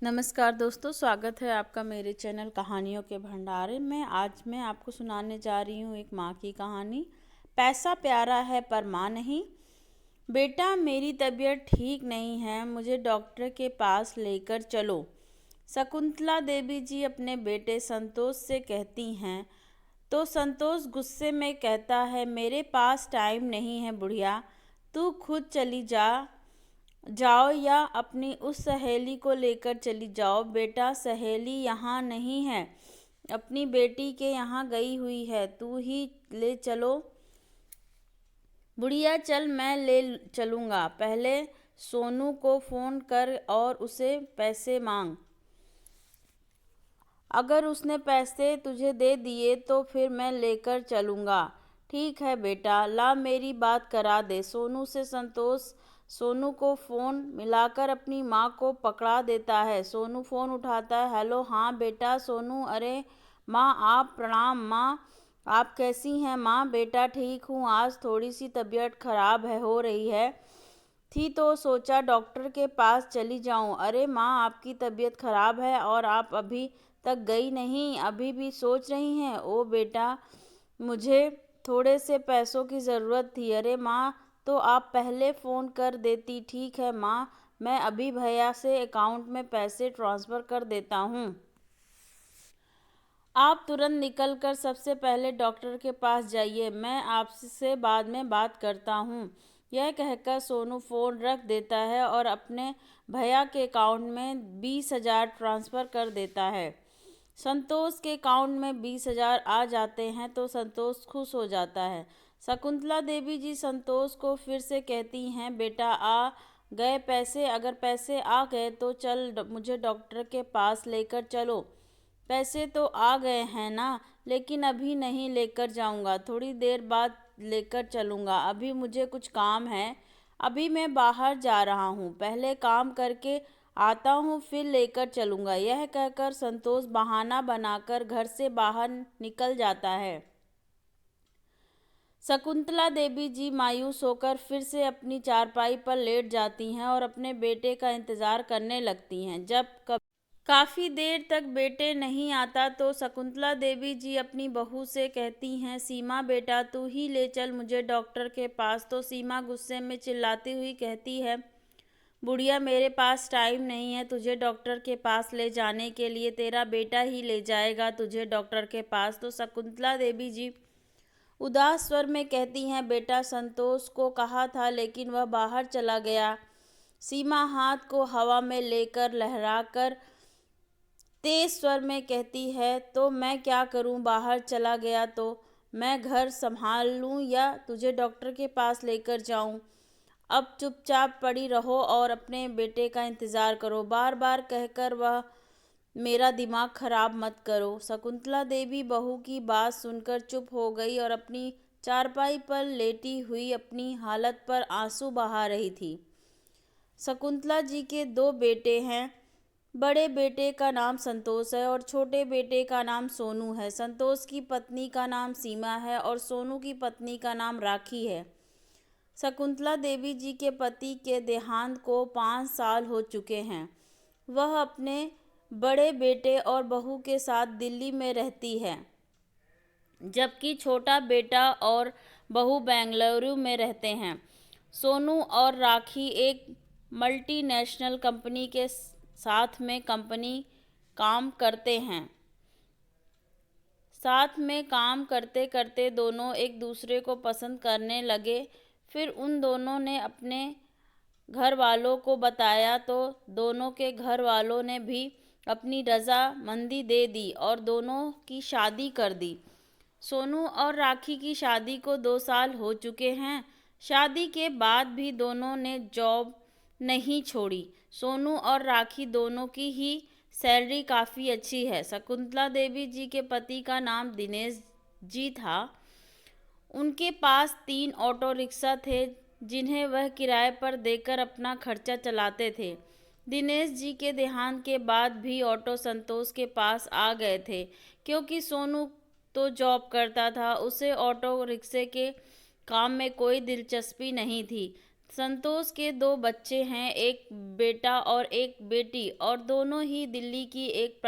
नमस्कार दोस्तों, स्वागत है आपका मेरे चैनल कहानियों के भंडार में। आज मैं आपको सुनाने जा रही हूँ एक माँ की कहानी। पैसा प्यारा है पर माँ नहीं। बेटा, मेरी तबीयत ठीक नहीं है, मुझे डॉक्टर के पास लेकर चलो। शकुंतला देवी जी अपने बेटे संतोष से कहती हैं। तो संतोष गुस्से में कहता है, मेरे पास टाइम नहीं है बुढ़िया, तू खुद चली जाओ या अपनी उस सहेली को लेकर चली जाओ। बेटा, सहेली यहाँ नहीं है, अपनी बेटी के यहाँ गई हुई है, तू ही ले चलो। बुढ़िया, चल मैं ले चलूँगा, पहले सोनू को फ़ोन कर और उसे पैसे मांग। अगर उसने पैसे तुझे दे दिए तो फिर मैं लेकर चलूँगा। ठीक है बेटा, ला मेरी बात करा दे। सोनू से संतोष सोनू को फ़ोन मिलाकर अपनी माँ को पकड़ा देता है। सोनू फ़ोन उठाता है। हेलो, हाँ बेटा सोनू। अरे माँ, आप प्रणाम। माँ, आप कैसी हैं? माँ, बेटा ठीक हूँ, आज थोड़ी सी तबीयत खराब हो रही है थी तो सोचा डॉक्टर के पास चली जाऊं। अरे माँ, आपकी तबीयत खराब है और आप अभी तक गई नहीं, अभी भी सोच रही हैं? ओ बेटा, मुझे थोड़े से पैसों की ज़रूरत थी। अरे माँ, तो आप पहले फ़ोन कर देती। ठीक है माँ, मैं अभी भैया से अकाउंट में पैसे ट्रांसफ़र कर देता हूँ। आप तुरंत निकल कर सबसे पहले डॉक्टर के पास जाइए, मैं आपसे बाद में बात करता हूँ। यह कहकर सोनू फ़ोन रख देता है और अपने भैया के अकाउंट में 20,000 ट्रांसफ़र कर देता है। संतोष के अकाउंट में 20,000 आ जाते हैं तो संतोष खुश हो जाता है। शकुंतला देवी जी संतोष को फिर से कहती हैं, बेटा आ गए पैसे? अगर पैसे आ गए तो चल मुझे डॉक्टर के पास लेकर चलो। पैसे तो आ गए हैं ना, लेकिन अभी नहीं लेकर जाऊंगा, थोड़ी देर बाद लेकर चलूंगा, अभी मुझे कुछ काम है, अभी मैं बाहर जा रहा हूँ, पहले काम करके आता हूँ फिर लेकर चलूंगा। यह कहकर संतोष बहाना बनाकर घर से बाहर निकल जाता है। शकुंतला देवी जी मायूस होकर फिर से अपनी चारपाई पर लेट जाती हैं और अपने बेटे का इंतजार करने लगती हैं। जब काफ़ी देर तक बेटे नहीं आता तो शकुंतला देवी जी अपनी बहू से कहती हैं, सीमा बेटा तू ही ले चल मुझे डॉक्टर के पास। तो सीमा गुस्से में चिल्लाती हुई कहती है, बुढ़िया मेरे पास टाइम नहीं है तुझे डॉक्टर के पास ले जाने के लिए, तेरा बेटा ही ले जाएगा तुझे डॉक्टर के पास। तो शकुंतला देवी जी उदास स्वर में कहती हैं, बेटा संतोष को कहा था लेकिन वह बाहर चला गया। सीमा हाथ को हवा में लेकर लहराकर तेज स्वर में कहती है, तो मैं क्या करूं? बाहर चला गया तो मैं घर संभाल लूं या तुझे डॉक्टर के पास लेकर जाऊं? अब चुपचाप पड़ी रहो और अपने बेटे का इंतज़ार करो, बार बार कहकर वह मेरा दिमाग खराब मत करो। शकुंतला देवी बहू की बात सुनकर चुप हो गई और अपनी चारपाई पर लेटी हुई अपनी हालत पर आंसू बहा रही थी। शकुंतला जी के दो बेटे हैं। बड़े बेटे का नाम संतोष है और छोटे बेटे का नाम सोनू है। संतोष की पत्नी का नाम सीमा है और सोनू की पत्नी का नाम राखी है। शकुंतला देवी जी के पति के देहांत को 5 साल हो चुके हैं। वह अपने बड़े बेटे और बहू के साथ दिल्ली में रहती है, जबकि छोटा बेटा और बहू बेंगलुरु में रहते हैं। सोनू और राखी एक मल्टीनेशनल कंपनी के साथ में काम करते हैं। साथ में काम करते करते दोनों एक दूसरे को पसंद करने लगे। फिर उन दोनों ने अपने घर वालों को बताया तो दोनों के घर वालों ने भी अपनी रजामंदी दे दी और दोनों की शादी कर दी। सोनू और राखी की शादी को 2 साल हो चुके हैं। शादी के बाद भी दोनों ने जॉब नहीं छोड़ी। सोनू और राखी दोनों की ही सैलरी काफ़ी अच्छी है। शकुंतला देवी जी के पति का नाम दिनेश जी था। उनके पास 3 ऑटो रिक्शा थे जिन्हें वह किराए पर देकर अपना खर्चा चलाते थे। दिनेश जी के देहांत के बाद भी ऑटो संतोष के पास आ गए थे, क्योंकि सोनू तो जॉब करता था, उसे ऑटो रिक्शे के काम में कोई दिलचस्पी नहीं थी। संतोष के 2 बच्चे हैं, एक बेटा और एक बेटी, और दोनों ही दिल्ली की एक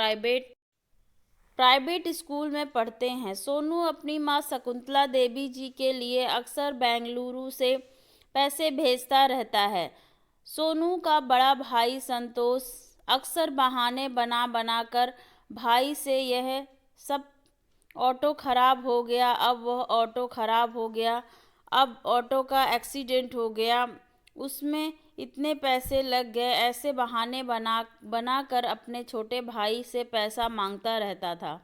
प्राइवेट स्कूल में पढ़ते हैं। सोनू अपनी मां शकुंतला देवी जी के लिए अक्सर बेंगलुरु से पैसे भेजता रहता है। सोनू का बड़ा भाई संतोष अक्सर बहाने बना बना कर भाई से यह सब ऑटो खराब हो गया, अब वह ऑटो खराब हो गया, अब ऑटो का एक्सीडेंट हो गया, उसमें इतने पैसे लग गए, ऐसे बहाने बना बना कर अपने छोटे भाई से पैसा मांगता रहता था।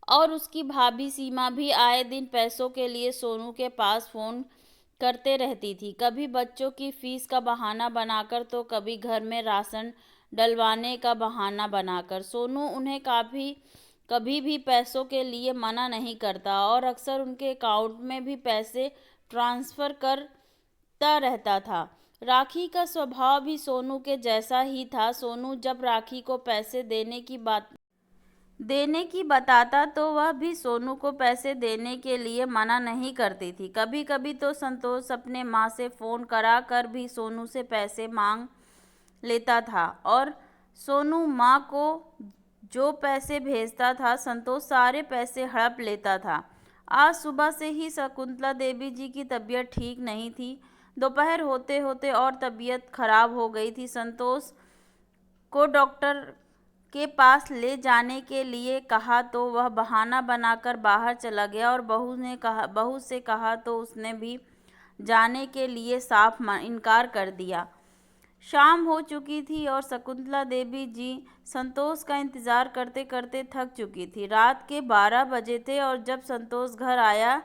और उसकी भाभी सीमा भी आए दिन पैसों के लिए सोनू के पास फ़ोन करते रहती थी, कभी बच्चों की फीस का बहाना बनाकर तो कभी घर में राशन डलवाने का बहाना बनाकर। सोनू उन्हें कभी भी पैसों के लिए मना नहीं करता और अक्सर उनके अकाउंट में भी पैसे ट्रांसफ़र करता रहता था। राखी का स्वभाव भी सोनू के जैसा ही था। सोनू जब राखी को पैसे देने की बताता तो वह भी सोनू को पैसे देने के लिए मना नहीं करती थी। कभी कभी तो संतोष अपने माँ से फ़ोन करा कर भी सोनू से पैसे मांग लेता था और सोनू माँ को जो पैसे भेजता था संतोष सारे पैसे हड़प लेता था। आज सुबह से ही शकुंतला देवी जी की तबीयत ठीक नहीं थी। दोपहर होते होते और तबीयत खराब हो गई थी। संतोष को डॉक्टर के पास ले जाने के लिए कहा तो वह बहाना बनाकर बाहर चला गया और बहू से कहा तो उसने भी जाने के लिए साफ इनकार कर दिया। शाम हो चुकी थी और शकुंतला देवी जी संतोष का इंतज़ार करते करते थक चुकी थी। रात के 12 बजे थे और जब संतोष घर आया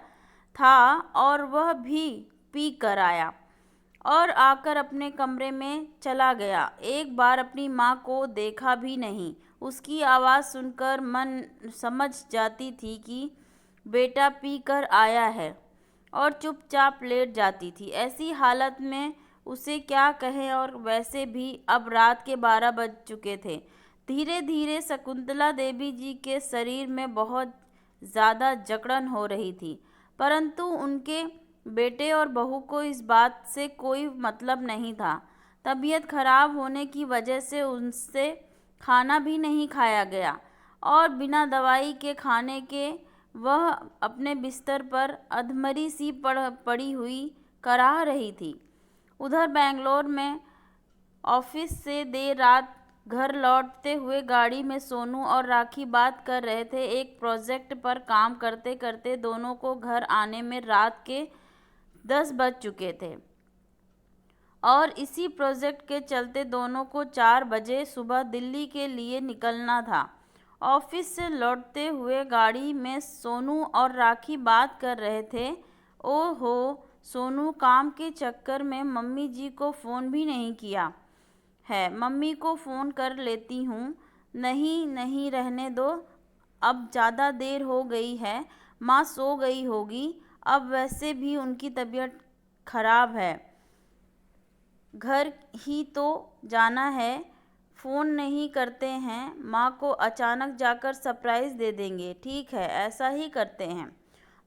था और वह भी पी कर आया और आकर अपने कमरे में चला गया। एक बार अपनी माँ को देखा भी नहीं। उसकी आवाज़ सुनकर मन समझ जाती थी कि बेटा पी कर आया है और चुपचाप लेट जाती थी। ऐसी हालत में उसे क्या कहें और वैसे भी अब रात के 12 बज चुके थे। धीरे धीरे शकुंतला देवी जी के शरीर में बहुत ज़्यादा जकड़न हो रही थी, परंतु उनके बेटे और बहू को इस बात से कोई मतलब नहीं था। तबीयत खराब होने की वजह से उनसे खाना भी नहीं खाया गया और बिना दवाई के खाने के वह अपने बिस्तर पर अधमरी सी पड़ी हुई कराह रही थी। उधर बेंगलोर में ऑफिस से देर रात घर लौटते हुए गाड़ी में सोनू और राखी बात कर रहे थे। एक प्रोजेक्ट पर काम करते करते दोनों को घर आने में रात के 10 बज चुके थे और इसी प्रोजेक्ट के चलते दोनों को 4 बजे सुबह दिल्ली के लिए निकलना था। ऑफिस से लौटते हुए गाड़ी में सोनू और राखी बात कर रहे थे। ओहो, सोनू काम के चक्कर में मम्मी जी को फ़ोन भी नहीं किया है। मम्मी को फ़ोन कर लेती हूँ। नहीं नहीं, रहने दो, अब ज़्यादा देर हो गई है, माँ सो गई होगी, अब वैसे भी उनकी तबीयत खराब है, घर ही तो जाना है, फ़ोन नहीं करते हैं, माँ को अचानक जाकर सरप्राइज़ दे देंगे। ठीक है, ऐसा ही करते हैं।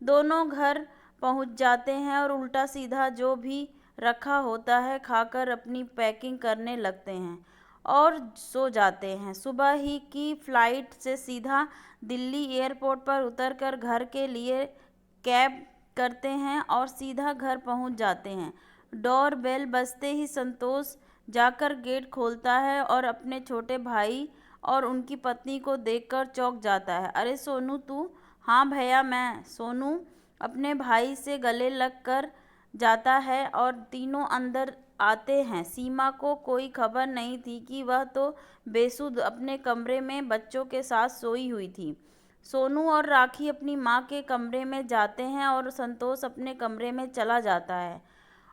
दोनों घर पहुँच जाते हैं और उल्टा सीधा जो भी रखा होता है खाकर अपनी पैकिंग करने लगते हैं और सो जाते हैं। सुबह ही की फ़्लाइट से सीधा दिल्ली एयरपोर्ट पर उतरकर घर के लिए कैब करते हैं और सीधा घर पहुंच जाते हैं। डोर बेल बजते ही संतोष जाकर गेट खोलता है और अपने छोटे भाई और उनकी पत्नी को देखकर चौंक जाता है। अरे सोनू, तू? हाँ भैया, मैं। सोनू अपने भाई से गले लग कर जाता है और तीनों अंदर आते हैं। सीमा को कोई खबर नहीं थी कि वह तो बेसुध अपने कमरे में बच्चों के साथ सोई हुई थी। सोनू और राखी अपनी माँ के कमरे में जाते हैं और संतोष अपने कमरे में चला जाता है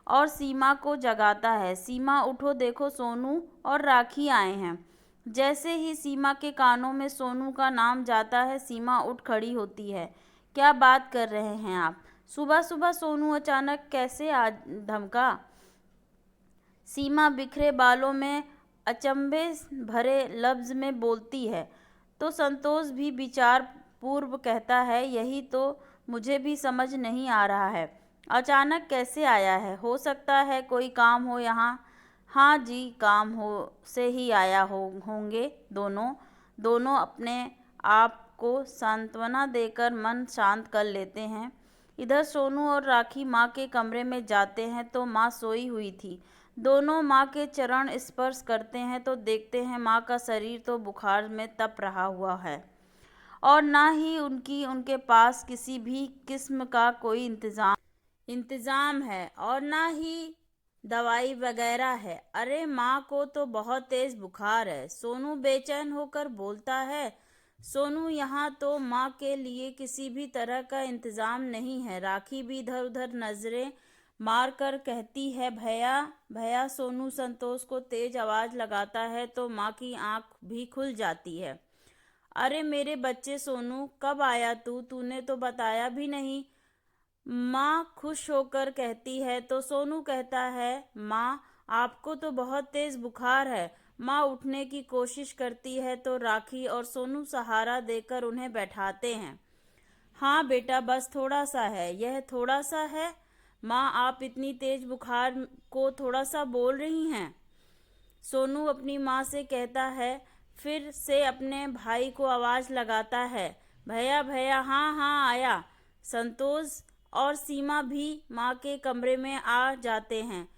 और सीमा को जगाता है। सीमा, उठो, देखो, सोनू और राखी आए हैं। जैसे ही सीमा के कानों में सोनू का नाम जाता है, सीमा उठ खड़ी होती है। क्या बात कर रहे हैं आप? सुबह सुबह सोनू अचानक कैसे आ धमका? सीमा बिखरे बालों में अचंभे भरे लफ्ज में बोलती है। तो संतोष भी विचार पूर्व कहता है, यही तो मुझे भी समझ नहीं आ रहा है। अचानक कैसे आया है? हो सकता है कोई काम हो यहाँ। हाँ जी, काम हो से ही आया होंगे दोनों। दोनों अपने आप को सांत्वना देकर मन शांत कर लेते हैं। इधर सोनू और राखी माँ के कमरे में जाते हैं तो माँ सोई हुई थी। दोनों माँ के चरण स्पर्श करते हैं तो देखते हैं माँ का शरीर तो बुखार में तप रहा हुआ है और ना ही उनके पास किसी भी किस्म का कोई इंतजाम है और ना ही दवाई वगैरह है। अरे माँ को तो बहुत तेज बुखार है, सोनू बेचैन होकर बोलता है। सोनू, यहाँ तो माँ के लिए किसी भी तरह का इंतजाम नहीं है। राखी भी इधर उधर नजरें मार कर कहती है, भैया भैया। सोनू संतोष को तेज आवाज लगाता है तो माँ की आंख भी खुल जाती है। अरे मेरे बच्चे सोनू, कब आया तूने तो बताया भी नहीं। माँ खुश होकर कहती है तो सोनू कहता है, माँ आपको तो बहुत तेज बुखार है। माँ उठने की कोशिश करती है तो राखी और सोनू सहारा देकर उन्हें बैठाते हैं। हाँ बेटा, बस थोड़ा सा है, यह थोड़ा सा है। माँ आप इतनी तेज बुखार को थोड़ा सा बोल रही हैं? सोनू अपनी माँ से कहता है, फिर से अपने भाई को आवाज लगाता है, भैया भैया। हाँ हाँ आया। संतोष और सीमा भी माँ के कमरे में आ जाते हैं।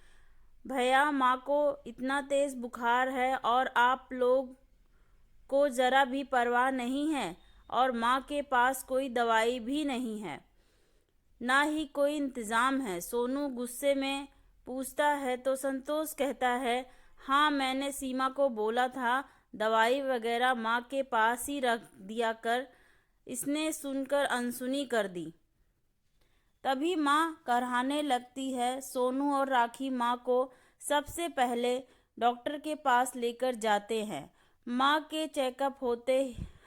भैया, माँ को इतना तेज बुखार है और आप लोग को जरा भी परवाह नहीं है और माँ के पास कोई दवाई भी नहीं है, ना ही कोई इंतजाम है। सोनू गुस्से में पूछता है तो संतोष कहता है, हाँ मैंने सीमा को बोला था दवाई वगैरह माँ के पास ही रख दिया कर। इसने सुनकर अनसुनी कर दी। तभी माँ कराहने लगती है। सोनू और राखी माँ को सबसे पहले डॉक्टर के पास लेकर जाते हैं। माँ के चेकअप होते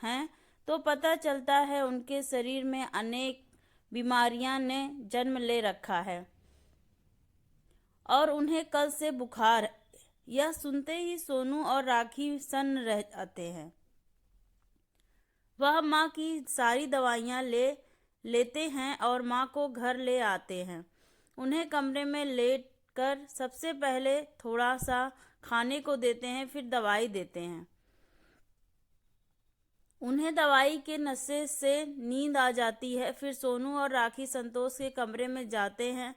हैं तो पता चलता है उनके शरीर में अनेक बीमारियां ने जन्म ले रखा है और उन्हें कल से बुखार है। यह सुनते ही सोनू और राखी सन्न रह जाते हैं। वह माँ की सारी दवाइयाँ लेते हैं और माँ को घर ले आते हैं। उन्हें कमरे में लेट कर सबसे पहले थोड़ा सा खाने को देते हैं, फिर दवाई देते हैं। उन्हें दवाई के नशे से नींद आ जाती है। फिर सोनू और राखी संतोष के कमरे में जाते हैं।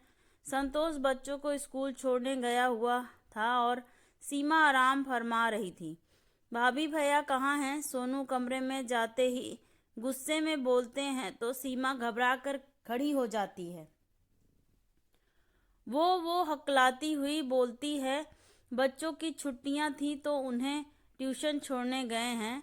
संतोष बच्चों को स्कूल छोड़ने गया हुआ था और सीमा आराम फरमा रही थी। भाभी भैया कहाँ हैं? सोनू कमरे में जाते ही गुस्से में बोलते हैं तो सीमा घबरा कर खड़ी हो जाती है। वो हकलाती हुई बोलती है, बच्चों की छुट्टियां थी तो उन्हें ट्यूशन छोड़ने गए हैं।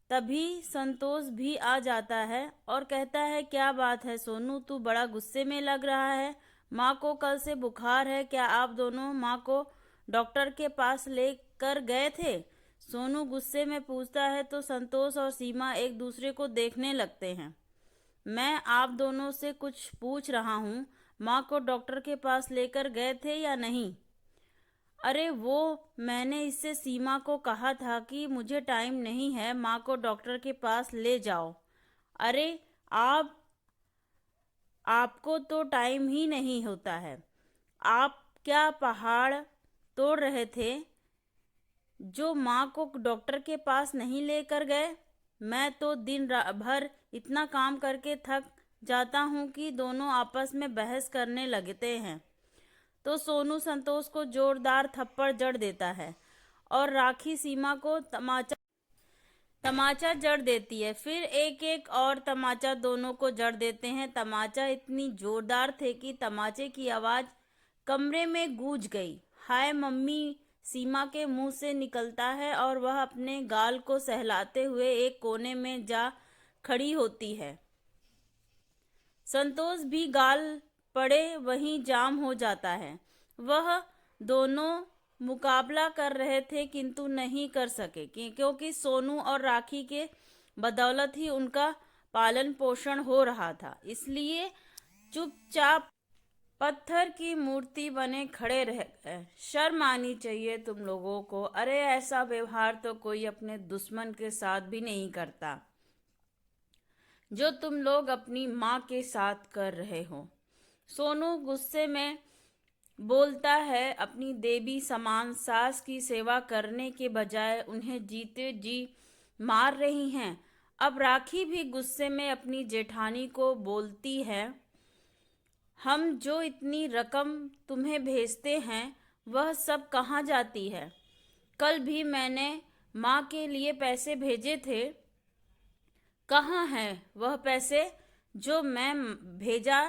तभी संतोष भी आ जाता है और कहता है, क्या बात है सोनू, तू बड़ा गुस्से में लग रहा है। माँ को कल से बुखार है, क्या आप दोनों माँ को डॉक्टर के पास लेकर गए थे? सोनू गुस्से में पूछता है तो संतोष और सीमा एक दूसरे को देखने लगते हैं। मैं आप दोनों से कुछ पूछ रहा हूँ, माँ को डॉक्टर के पास लेकर गए थे या नहीं? अरे मैंने इससे सीमा को कहा था कि मुझे टाइम नहीं है, माँ को डॉक्टर के पास ले जाओ। अरे आप आपको तो टाइम ही नहीं होता है। आप क्या पहाड़ तोड़ रहे थे जो माँ को डॉक्टर के पास नहीं लेकर गए? मैं तो दिन भर इतना काम करके थक जाता हूँ कि दोनों आपस में बहस करने लगते हैं। तो सोनू संतोष को जोरदार थप्पड़ जड़ देता है और राखी सीमा को तमाचा जड़ देती है। फिर एक एक और तमाचा दोनों को जड़ देते हैं। तमाचा इतनी जोरदार थे कि तमाचे की आवाज कमरे में गूंज गई। हाय मम्मी, सीमा के मुंह से निकलता है और वह अपने गाल को सहलाते हुए एक कोने में जा खड़ी होती है। संतोष भी गाल पड़े वहीं जाम हो जाता है। वह दोनों मुकाबला कर रहे थे किंतु नहीं कर सके क्योंकि सोनू और राखी के बदौलत ही उनका पालन पोषण हो रहा था। इसलिए चुपचाप पत्थर की मूर्ति बने खड़े रह गए। शर्म आनी चाहिए तुम लोगों को। अरे ऐसा व्यवहार तो कोई अपने दुश्मन के साथ भी नहीं करता जो तुम लोग अपनी माँ के साथ कर रहे हो। सोनू गुस्से में बोलता है, अपनी देवी समान सास की सेवा करने के बजाय उन्हें जीते जी मार रही हैं। अब राखी भी गुस्से में अपनी जेठानी को बोलती है, हम जो इतनी रकम तुम्हें भेजते हैं वह सब कहाँ जाती है? कल भी मैंने माँ के लिए पैसे भेजे थे, कहाँ हैं वह पैसे जो मैं भेजा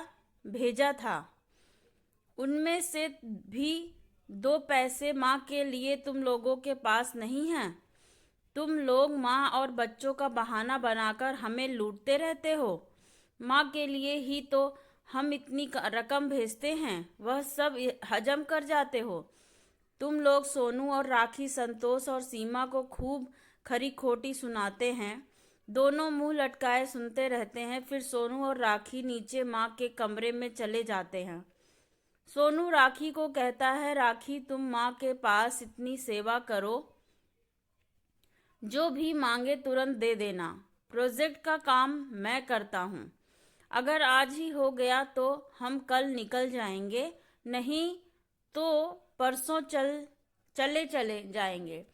भेजा था? उनमें से भी 2 पैसे माँ के लिए तुम लोगों के पास नहीं हैं? तुम लोग माँ और बच्चों का बहाना बनाकर हमें लूटते रहते हो। माँ के लिए ही तो हम इतनी रकम भेजते हैं, वह सब हजम कर जाते हो। तुम लोग सोनू और राखी संतोष और सीमा को खूब खरी खोटी सुनाते हैं। दोनों मुंह लटकाए सुनते रहते हैं। फिर सोनू और राखी नीचे माँ के कमरे में चले जाते हैं। सोनू राखी को कहता है, राखी तुम माँ के पास इतनी सेवा करो, जो भी मांगे तुरंत दे देना। प्रोजेक्ट का काम मैं करता हूँ। अगर आज ही हो गया तो हम कल निकल जाएंगे, नहीं तो परसों चले जाएंगे।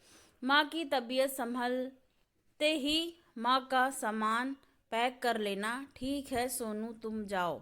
माँ की तबीयत संभलते ही माँ का सामान पैक कर लेना। ठीक है सोनू, तुम जाओ।